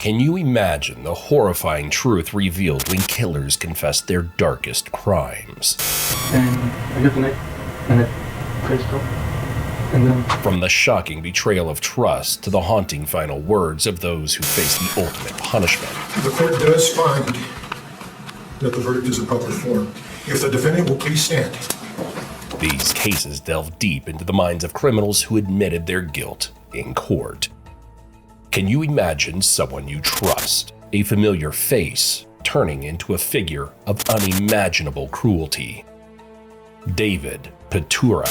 Can you imagine the horrifying truth revealed when killers confess their darkest crimes? From the shocking betrayal of trust to the haunting final words of those who face the ultimate punishment. The court does find that the verdict is in public form. If the defendant will please stand. These cases delve deep into the minds of criminals who admitted their guilt in court. Can you imagine someone you trust, a familiar face, turning into a figure of unimaginable cruelty? David Pietura.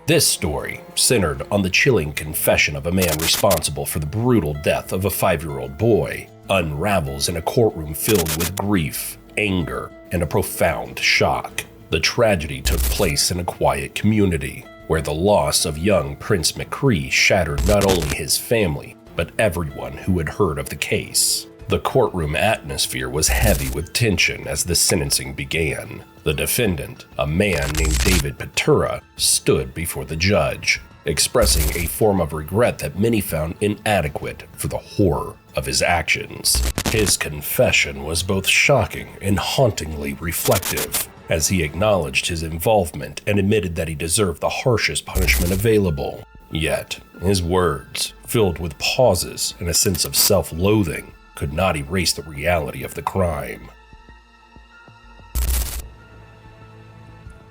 This story, centered on the chilling confession of a man responsible for the brutal death of a 5-year-old boy, unravels in a courtroom filled with grief, anger, and a profound shock. The tragedy took place in a quiet community, where the loss of young Prince McCree shattered not only his family, but everyone who had heard of the case. The courtroom atmosphere was heavy with tension as the sentencing began. The defendant, a man named David Pietura, stood before the judge, expressing a form of regret that many found inadequate for the horror of his actions. His confession was both shocking and hauntingly reflective, as he acknowledged his involvement and admitted that he deserved the harshest punishment available. Yet, his words, filled with pauses and a sense of self-loathing, could not erase the reality of the crime.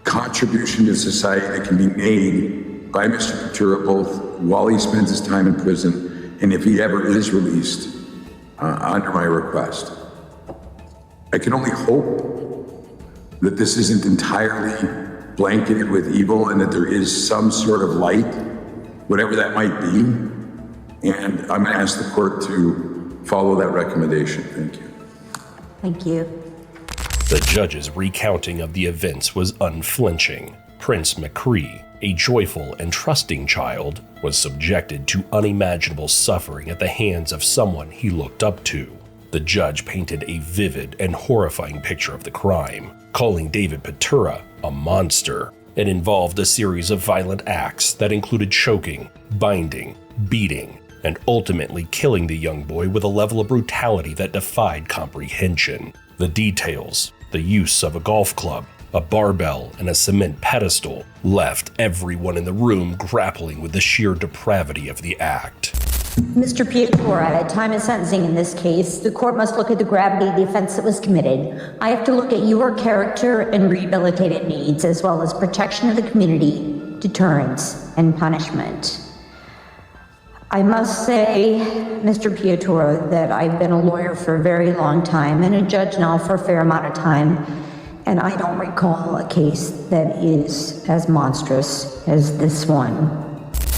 Contribution to society that can be made by Mr. Pietura both while he spends his time in prison and if he ever is released under my request. I can only hope that this isn't entirely blanketed with evil and that there is some sort of light, whatever that might be. And I'm going to ask the court to follow that recommendation. Thank you. Thank you. The judge's recounting of the events was unflinching. Prince McCree, a joyful and trusting child, was subjected to unimaginable suffering at the hands of someone he looked up to. The judge painted a vivid and horrifying picture of the crime, calling David Pietura a monster. It involved a series of violent acts that included choking, binding, beating, and ultimately killing the young boy with a level of brutality that defied comprehension. The details, the use of a golf club, a barbell, and a cement pedestal, left everyone in the room grappling with the sheer depravity of the act. Mr. Pietura, at time of sentencing in this case, the court must look at the gravity of the offense that was committed. I have to look at your character and rehabilitative needs, as well as protection of the community, deterrence, and punishment. I must say, Mr. Pietura, that I've been a lawyer for a very long time and a judge now for a fair amount of time, and I don't recall a case that is as monstrous as this one.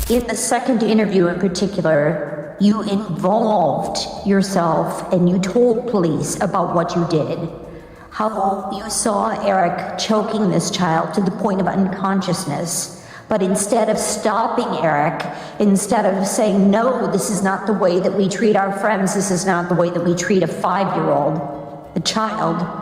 In the second interview in particular, you involved yourself and you told police about what you did. How you saw Eric choking this child to the point of unconsciousness. But instead of stopping Eric, instead of saying, no, this is not the way that we treat our friends, this is not the way that we treat a 5-year-old, a child.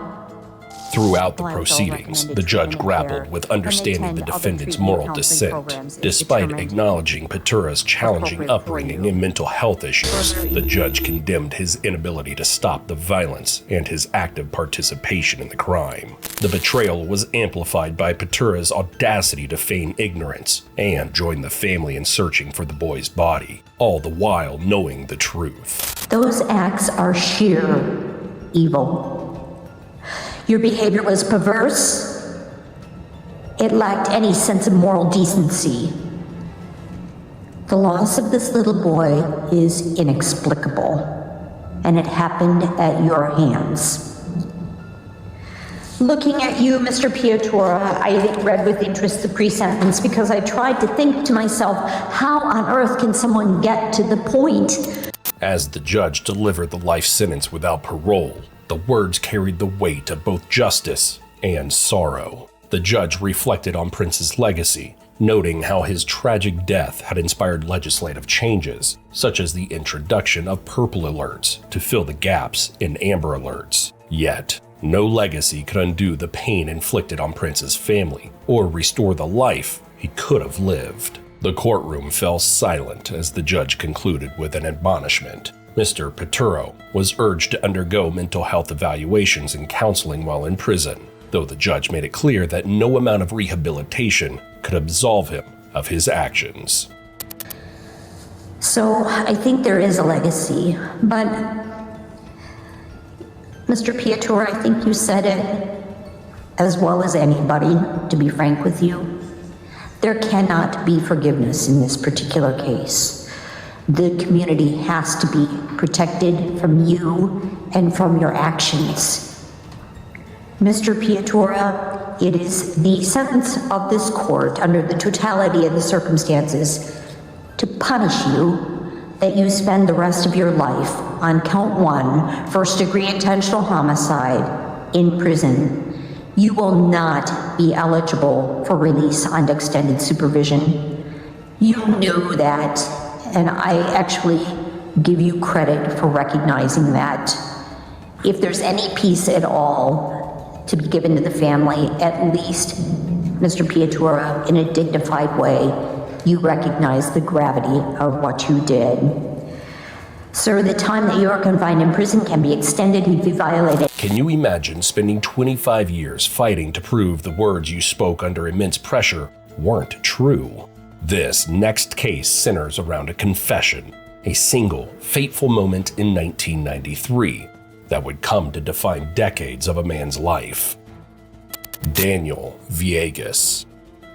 Throughout the proceedings, the judge grappled with understanding the defendant's moral dissent. Despite acknowledging Pietura's challenging upbringing and mental health issues, the judge condemned his inability to stop the violence and his active participation in the crime. The betrayal was amplified by Pietura's audacity to feign ignorance and join the family in searching for the boy's body, all the while knowing the truth. Those acts are sheer evil. Your behavior was perverse. It lacked any sense of moral decency. The loss of this little boy is inexplicable, and it happened at your hands. Looking at you, Mr. Pietura, I read with interest the pre-sentence because I tried to think to myself, how on earth can someone get to the point? As the judge delivered the life sentence without parole, the words carried the weight of both justice and sorrow. The judge reflected on Prince's legacy, noting how his tragic death had inspired legislative changes, such as the introduction of purple alerts to fill the gaps in amber alerts. Yet, no legacy could undo the pain inflicted on Prince's family or restore the life he could have lived. The courtroom fell silent as the judge concluded with an admonishment. Mr. Pietura was urged to undergo mental health evaluations and counseling while in prison, though the judge made it clear that no amount of rehabilitation could absolve him of his actions. So I think there is a legacy, but Mr. Pietura, I think you said it as well as anybody, to be frank with you. There cannot be forgiveness in this particular case. The community has to be protected from you and from your actions. Mr. Pietura, it is the sentence of this court under the totality of the circumstances to punish you that you spend the rest of your life on count 1, first-degree intentional homicide, in prison. You will not be eligible for release on extended supervision. You knew that, and I actually give you credit for recognizing that. If there's any peace at all to be given to the family, at least, Mr. Pietura, in a dignified way, you recognize the gravity of what you did. Sir, the time that you are confined in prison can be extended if you violated. Can you imagine spending 25 years fighting to prove the words you spoke under immense pressure weren't true? This next case centers around a confession, a single, fateful moment in 1993 that would come to define decades of a man's life. Daniel Villegas.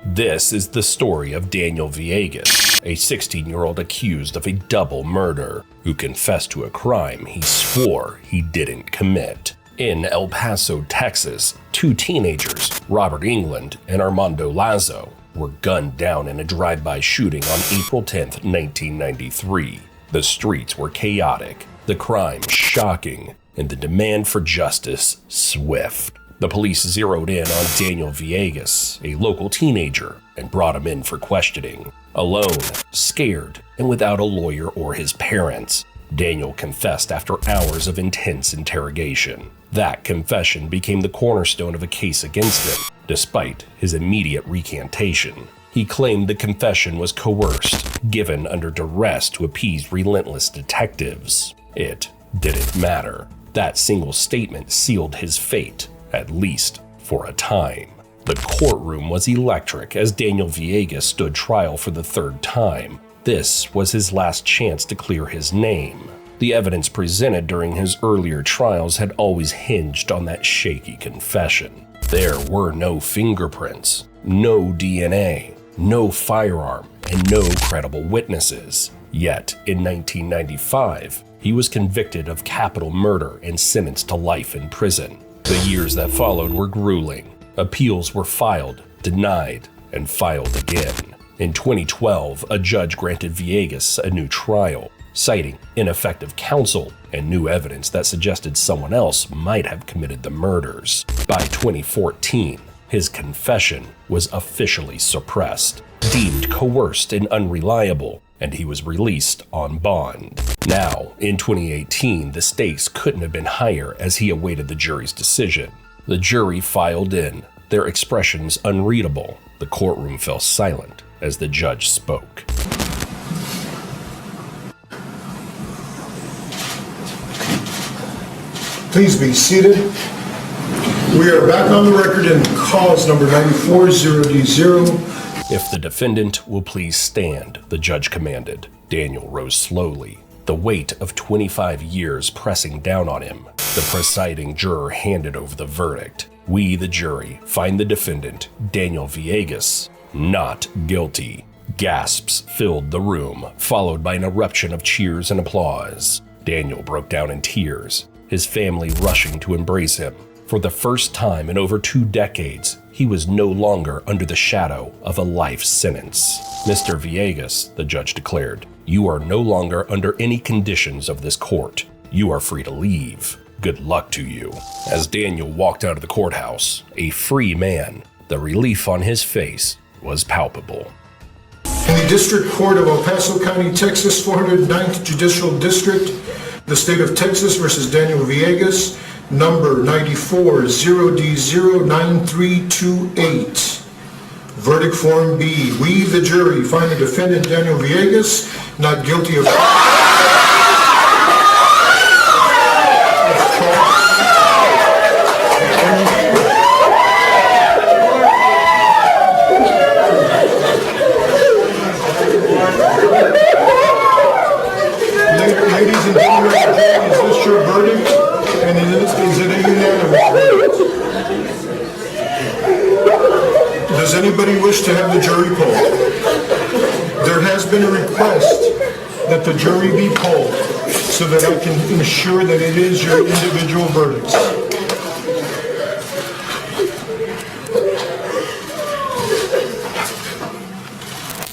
This is the story of Daniel Villegas, a 16-year-old accused of a double murder who confessed to a crime he swore he didn't commit. In El Paso, Texas, 2 teenagers, Robert England and Armando Lazo, were gunned down in a drive-by shooting on April 10, 1993. The streets were chaotic, the crime shocking, and the demand for justice swift. The police zeroed in on Daniel Villegas, a local teenager, and brought him in for questioning. Alone, scared, and without a lawyer or his parents, Daniel confessed after hours of intense interrogation. That confession became the cornerstone of a case against him, despite his immediate recantation. He claimed the confession was coerced, given under duress to appease relentless detectives. It didn't matter. That single statement sealed his fate, at least for a time. The courtroom was electric as Daniel Villegas stood trial for the 3rd time. This was his last chance to clear his name. The evidence presented during his earlier trials had always hinged on that shaky confession. There were no fingerprints, no DNA, no firearm, and no credible witnesses. Yet, in 1995, he was convicted of capital murder and sentenced to life in prison. The years that followed were grueling. Appeals were filed, denied, and filed again. In 2012, a judge granted Villegas a new trial, citing ineffective counsel and new evidence that suggested someone else might have committed the murders. By 2014, his confession was officially suppressed, deemed coerced and unreliable, and he was released on bond. Now, in 2018, the stakes couldn't have been higher as he awaited the jury's decision. The jury filed in, their expressions unreadable. The courtroom fell silent as the judge spoke. Please be seated. We are back on the record in cause number 940D0. If the defendant will please stand, the judge commanded. Daniel rose slowly, the weight of 25 years pressing down on him. The presiding juror handed over the verdict. We, the jury, find the defendant, Daniel Villegas, not guilty. Gasps filled the room, followed by an eruption of cheers and applause. Daniel broke down in tears, his family rushing to embrace him. For the first time in over 2 decades, he was no longer under the shadow of a life sentence. Mr. Villegas, the judge declared, you are no longer under any conditions of this court. You are free to leave. Good luck to you. As Daniel walked out of the courthouse, a free man, the relief on his face was palpable. In the District Court of El Paso County, Texas, 409th Judicial District, the State of Texas versus Daniel Villegas, number 940D09328. Verdict Form B. We, the jury, find the defendant Daniel Villegas not guilty of... request that the jury be polled so that I can ensure that it is your individual verdicts.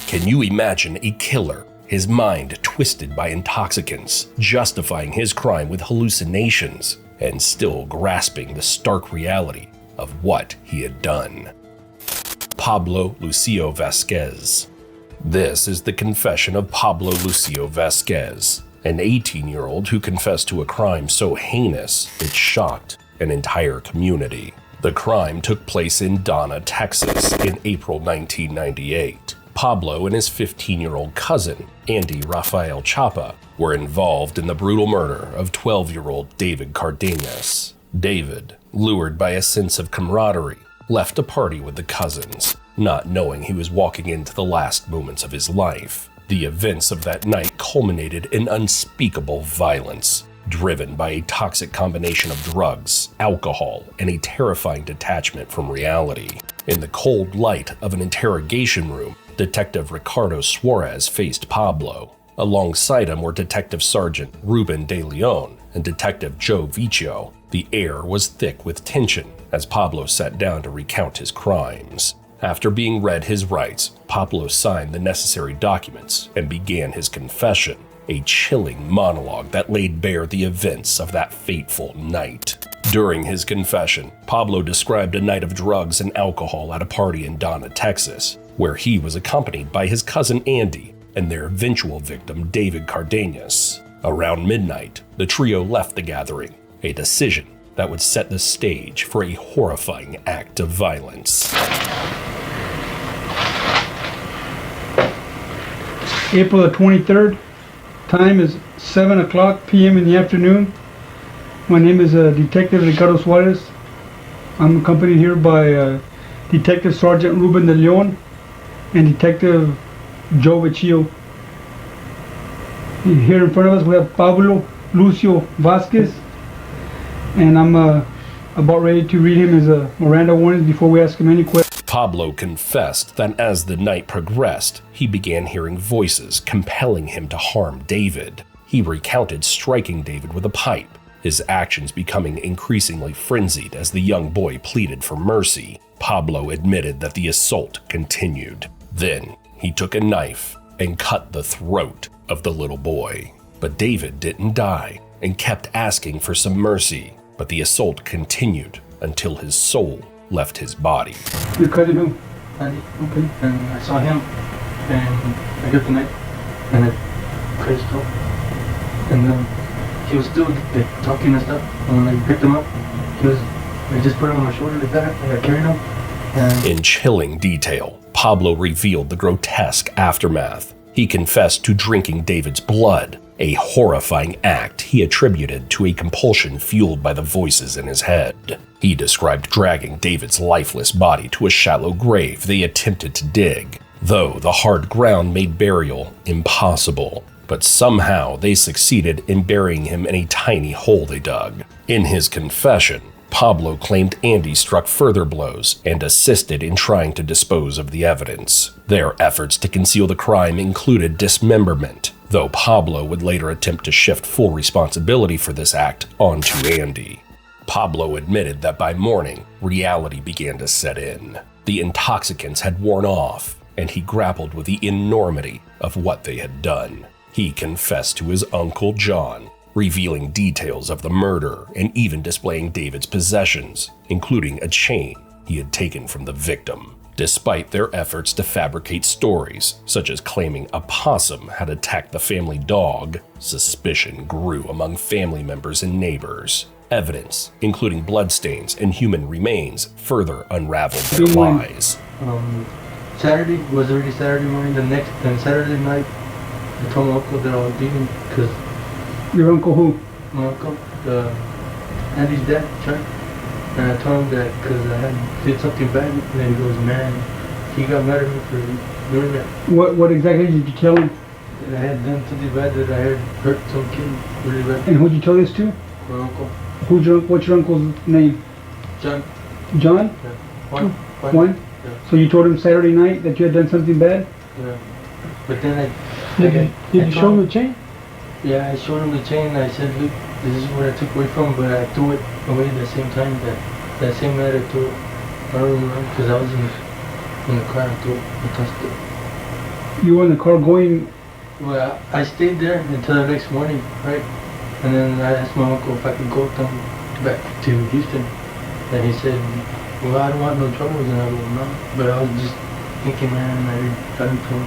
Can you imagine a killer, his mind twisted by intoxicants, justifying his crime with hallucinations, and still grasping the stark reality of what he had done? Pablo Lucio Vasquez. This is the confession of Pablo Lucio Vasquez, an 18-year-old who confessed to a crime so heinous it shocked an entire community. The crime took place in Donna, Texas in April 1998. Pablo and his 15-year-old cousin, Andy Rafael Chapa, were involved in the brutal murder of 12-year-old David Cardenas. David, lured by a sense of camaraderie, left a party with the cousins, not knowing he was walking into the last moments of his life. The events of that night culminated in unspeakable violence, driven by a toxic combination of drugs, alcohol, and a terrifying detachment from reality. In the cold light of an interrogation room, Detective Ricardo Suarez faced Pablo. Alongside him were Detective Sergeant Ruben De Leon and Detective Joe Vicio. The air was thick with tension as Pablo sat down to recount his crimes. After being read his rights, Pablo signed the necessary documents and began his confession, a chilling monologue that laid bare the events of that fateful night. During his confession, Pablo described a night of drugs and alcohol at a party in Donna, Texas, where he was accompanied by his cousin Andy and their eventual victim David Cardenas. Around midnight, the trio left the gathering, a decision that would set the stage for a horrifying act of violence. April the 23rd, time is 7 o'clock p.m. in the afternoon. My name is Detective Ricardo Suarez. I'm accompanied here by Detective Sergeant Ruben De Leon and Detective Joe Vicio. Here in front of us we have Pablo Lucio Vasquez, and I'm about ready to read him his Miranda warnings before we ask him any questions. Pablo confessed that as the night progressed, he began hearing voices compelling him to harm David. He recounted striking David with a pipe, his actions becoming increasingly frenzied as the young boy pleaded for mercy. Pablo admitted that the assault continued. Then he took a knife and cut the throat of the little boy. But David didn't die and kept asking for some mercy, but the assault continued until his soul left his body. You cut him who? Andy. Okay. And I saw him, and I got the knife, and I cut his throat. And he was still like talking and stuff. And when I picked him up, I just put him on my shoulder like that, and I carried him. And in chilling detail, Pablo revealed the grotesque aftermath. He confessed to drinking David's blood, a horrifying act he attributed to a compulsion fueled by the voices in his head. He described dragging David's lifeless body to a shallow grave they attempted to dig, though the hard ground made burial impossible. But somehow they succeeded in burying him in a tiny hole they dug. In his confession, Pablo claimed Andy struck further blows and assisted in trying to dispose of the evidence. Their efforts to conceal the crime included dismemberment, though Pablo would later attempt to shift full responsibility for this act onto Andy. Pablo admitted that by morning, reality began to set in. The intoxicants had worn off, and he grappled with the enormity of what they had done. He confessed to his Uncle John, revealing details of the murder and even displaying David's possessions, including a chain he had taken from the victim. Despite their efforts to fabricate stories, such as claiming a possum had attacked the family dog, suspicion grew among family members and neighbors. Evidence, including bloodstains and human remains, further unraveled their lies. Saturday was already Saturday morning. Then Saturday night, I told my uncle that I was leaving because Your uncle who? my uncle, Andy's dad, Chuck, and I told him that because I had did something bad, and then he goes, man, he got mad at me for doing that. What exactly did you tell him? That I had done something bad, that I had hurt some kid really bad. And who'd you tell this to? My uncle, What's your uncle's name? John. John? Yeah. One. One? Yeah. So you told him Saturday night that you had done something bad? Yeah. But then Did you show him the chain? Yeah, I showed him the chain. I said, look, this is what I took away from, but I threw it away at the same time. That same night I threw it. I don't remember because I was in the car. I touched it. You were in the car going. Well, I stayed there until the next morning, right? And then I asked my uncle if I could go with him back to Houston. And he said, well, I don't want no trouble. And I go, no. But I was just thinking, man, I didn't tell him.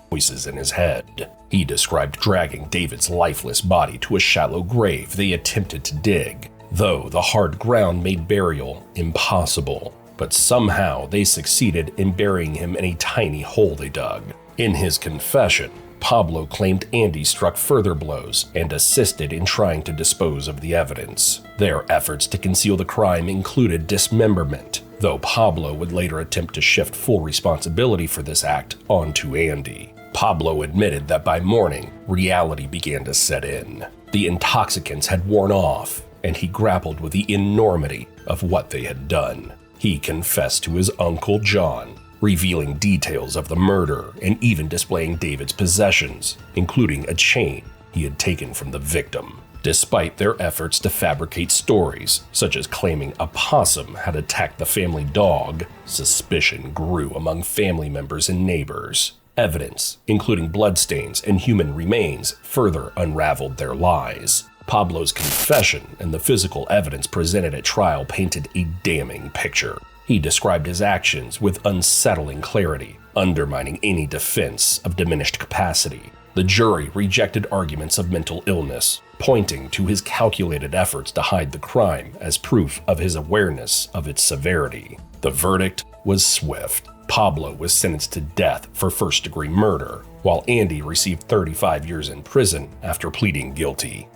Voices in his head. He described dragging David's lifeless body to a shallow grave they attempted to dig, though the hard ground made burial impossible. But somehow they succeeded in burying him in a tiny hole they dug. In his confession, Pablo claimed Andy struck further blows and assisted in trying to dispose of the evidence. Their efforts to conceal the crime included dismemberment, though Pablo would later attempt to shift full responsibility for this act onto Andy. Pablo admitted that by morning, reality began to set in. The intoxicants had worn off, and he grappled with the enormity of what they had done. He confessed to his Uncle John, revealing details of the murder and even displaying David's possessions, including a chain he had taken from the victim. Despite their efforts to fabricate stories, such as claiming a possum had attacked the family dog, suspicion grew among family members and neighbors. Evidence, including bloodstains and human remains, further unraveled their lies. Pablo's confession and the physical evidence presented at trial painted a damning picture. He described his actions with unsettling clarity, undermining any defense of diminished capacity. The jury rejected arguments of mental illness, pointing to his calculated efforts to hide the crime as proof of his awareness of its severity. The verdict was swift. Pablo was sentenced to death for first-degree murder, while Andy received 35 years in prison after pleading guilty.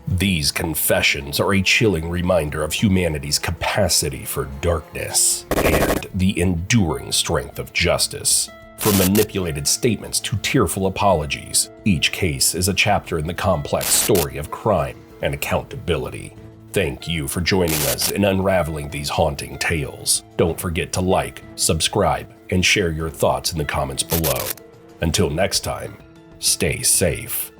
These confessions are a chilling reminder of humanity's capacity for darkness and the enduring strength of justice. From manipulated statements to tearful apologies, each case is a chapter in the complex story of crime and accountability. Thank you for joining us in unraveling these haunting tales. Don't forget to like, subscribe, and share your thoughts in the comments below. Until next time, stay safe.